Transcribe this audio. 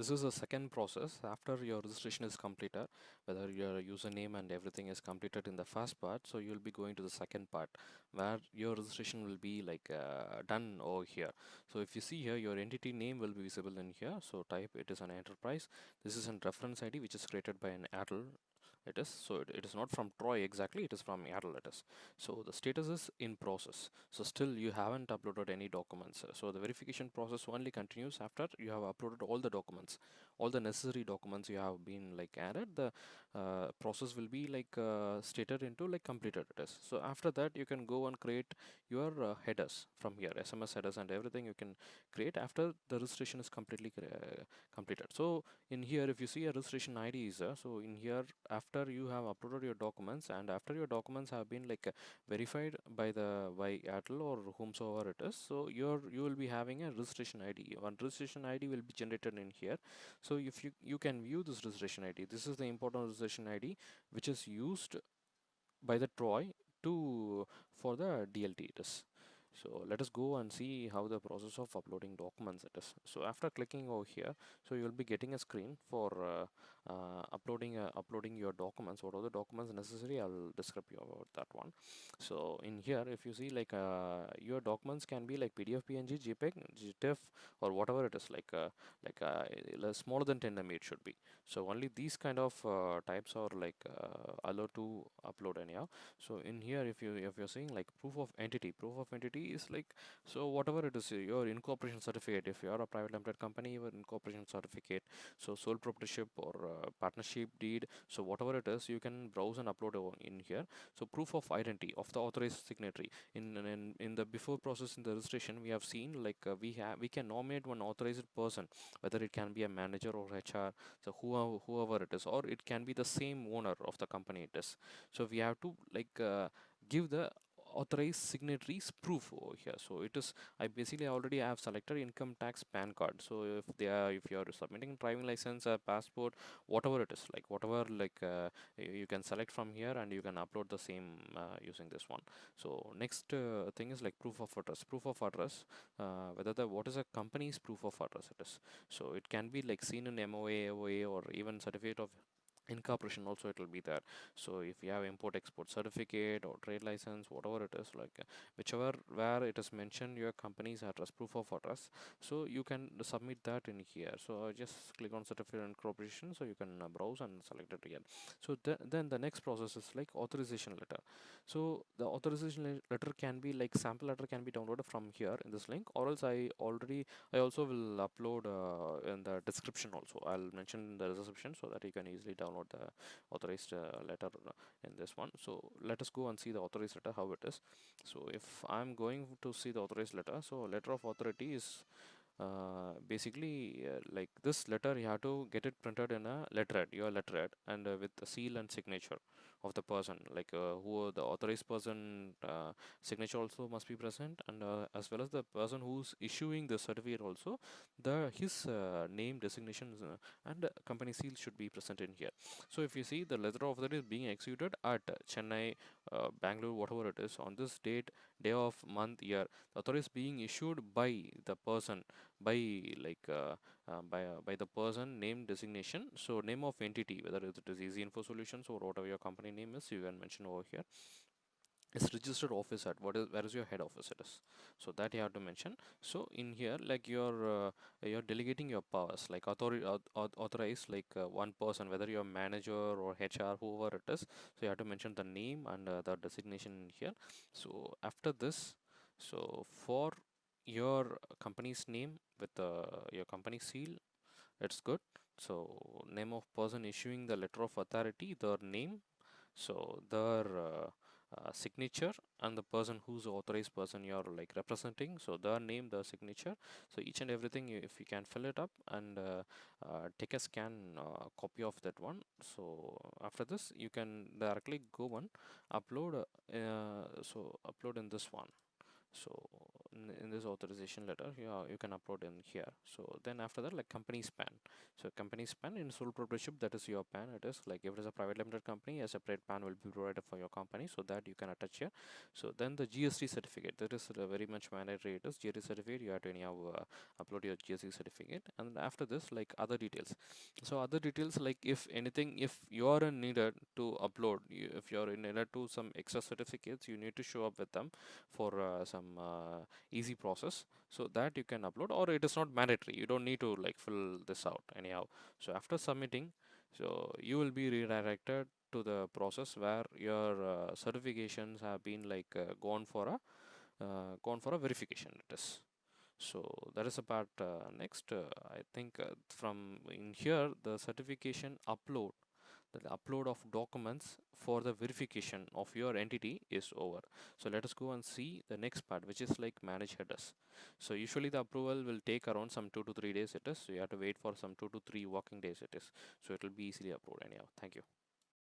this is the second process after your registration is completed, whether your username and everything is completed in the first part. So you'll be going to the second part where your registration will be like done over here. So if you see here, your entity name will be visible in here. So type it is an enterprise. This is an reference ID which is created by an Airtel. It is so it is not from Troy exactly, it is from Airtel. It is so the status is in process, so still you haven't uploaded any documents. So the verification process only continues after you have uploaded all the documents, all the necessary documents you have been like added. The process will be like stated into like completed it is. So after that you can go and create your headers from here, SMS headers and everything you can create after the registration is completely completed. So in here if you see a registration ID is so in here after you have uploaded your documents and after your documents have been like verified by the by Airtel or whomsoever it is, so you will be having a registration ID. One registration ID will be generated in here. So if you can view this registration ID, this is the important registration ID which is used by the Troy to for the DLT it is. So let us go and see how the process of uploading documents it is. So after clicking over here, so you will be getting a screen for uploading your documents. What are the documents necessary? I'll describe you about that one. So in here, if you see like your documents can be like PDF, PNG, JPEG, GTIFF, or whatever it is smaller than 10 MB it should be. So only these kind of types are like allowed to upload anyhow. So in here if you're saying like proof of entity is like, so whatever it is, your incorporation certificate, if you are a private limited company, your incorporation certificate, so sole proprietorship or partnership deed, so whatever it is you can browse and upload in here. So proof of identity of the authorized signatory in the before process in the registration we have seen like we can nominate one authorized person, whether it can be a manager or HR, so whoever it is, or it can be the same owner of the company it is. So we have to like give the authorized signatories proof over here. So it is, I basically already have selected income tax PAN card. So if you are submitting driving license, passport, whatever it is, like whatever like you can select from here and you can upload the same using this one. So next thing is like proof of address. Proof of address, whether the what is a company's proof of address it is. So it can be like seen in MOA, OA, or even certificate of incorporation also it will be there. So if you have import export certificate or trade license, whatever it is, like whichever where it is mentioned your company's address, proof of address, so you can submit that in here. So just click on certificate and incorporation, so you can browse and select it again. So then the next process is like authorization letter. So the authorization letter can be like sample letter can be downloaded from here in this link, or else I also will upload in the description also. I'll mention the description so that you can easily download the authorized letter in this one. So let us go and see the authorized letter how it is. So if I'm going to see the authorized letter, so letter of authority is basically like this letter you have to get it printed in a letterhead, your letterhead, and with the seal and signature of the person, like who the authorized person signature also must be present, and as well as the person who's issuing the certificate also, the his name, designations, and company seal should be present in here. So if you see the letter of authority is being executed at Chennai, Bangalore, whatever it is, on this date, day of month, year, the authority is being issued by the person, by like by the person name, designation. So name of entity, whether it is Easy Info Solutions or whatever your company name is, you can mention over here. It's registered office at what is, where is your head office it is, so that you have to mention. So in here like you're delegating your powers, like authorize like one person, whether you're manager or HR, whoever it is, so you have to mention the name and the designation in here. So after this, so for your company's name with your company seal, it's good. So name of person issuing the letter of authority, their name, so their signature, and the person who's the authorized person you're like representing, so their name, their signature. So each and everything if you can fill it up and take a scan copy of that one. So after this you can directly go and upload so upload in this one. So in this authorization letter, you can upload in here. So then after that, like company's PAN. So company's PAN in sole proprietorship, that is your PAN. It is like if it is a private limited company, a separate PAN will be provided for your company, so that you can attach here. So then the GST certificate, that is very much mandatory. It is GST certificate. You have to anyhow upload your GST certificate, and after this, like other details. So other details, like if anything, if you are in needed to upload, if you are in needed to some extra certificates, you need to show up with them for some easy process, so that you can upload, or it is not mandatory, you don't need to like fill this out anyhow. So after submitting, so you will be redirected to the process where your certifications have been like gone for a verification, it is. So that is a part. Next, I think from in here, the certification upload, the upload of documents for the verification of your entity is over. So let us go and see the next part, which is like manage headers. So usually the approval will take around some 2 to 3 days, it is. So you have to wait for some 2 to 3 working days, it is. So it will be easily approved anyhow. Thank you.